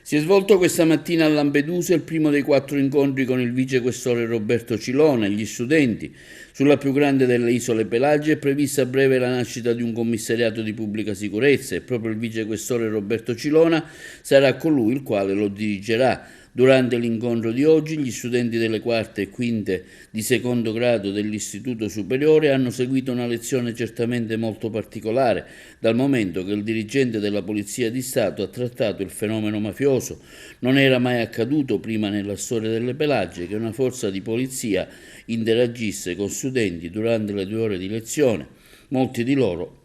Si è svolto questa mattina a Lampedusa il primo dei 4 incontri con il vicequestore Roberto Cilona e gli studenti. Sulla più grande delle isole Pelagie è prevista a breve la nascita di un commissariato di pubblica sicurezza e proprio il vicequestore Roberto Cilona sarà colui il quale lo dirigerà. Durante l'incontro di oggi gli studenti delle quarte e quinte di secondo grado dell'Istituto Superiore hanno seguito una lezione certamente molto particolare, dal momento che il dirigente della Polizia di Stato ha trattato il fenomeno mafioso. Non era mai accaduto prima nella storia delle Pelagie che una forza di polizia interagisse con studenti durante le 2 ore di lezione. Molti di loro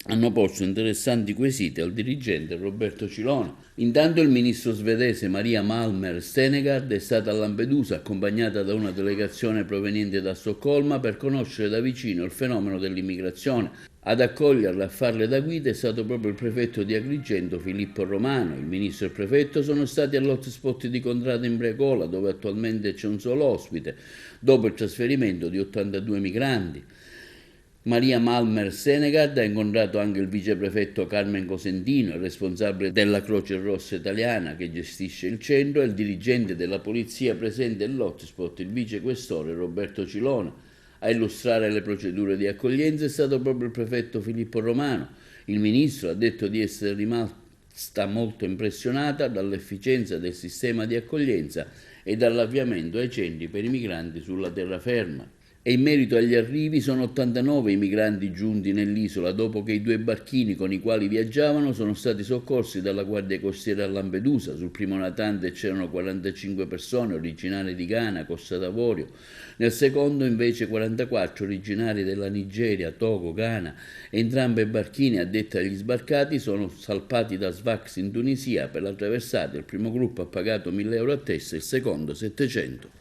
hanno posto interessanti quesiti al dirigente Roberto Cilona. Intanto il ministro svedese Maria Malmer Stenegaard è stata a Lampedusa accompagnata da una delegazione proveniente da Stoccolma per conoscere da vicino il fenomeno dell'immigrazione. Ad accoglierla e a farle da guida è stato proprio il prefetto di Agrigento Filippo Romano. Il ministro e il prefetto sono stati all'hotspot di Contrada in Brecola, dove attualmente c'è un solo ospite, dopo il trasferimento di 82 migranti. Maria Malmer Stenegaard ha incontrato anche il viceprefetto Carmen Cosentino, il responsabile della Croce Rossa Italiana che gestisce il centro, e il dirigente della polizia presente all'hotspot, il vicequestore Roberto Cilona. A illustrare le procedure di accoglienza è stato proprio il prefetto Filippo Romano. Il ministro ha detto di essere rimasta molto impressionata dall'efficienza del sistema di accoglienza e dall'avviamento ai centri per i migranti sulla terraferma. E in merito agli arrivi sono 89 i migranti giunti nell'isola dopo che i 2 barchini con i quali viaggiavano sono stati soccorsi dalla Guardia Costiera a Lampedusa. Sul primo natante c'erano 45 persone originarie di Ghana, Costa d'Avorio, nel secondo invece 44 originari della Nigeria, Togo, Ghana. Entrambi i barchini, a detta degli sbarcati, sono salpati da Sfax in Tunisia. Per la traversata il primo gruppo ha pagato 1.000 euro a testa, il secondo 700.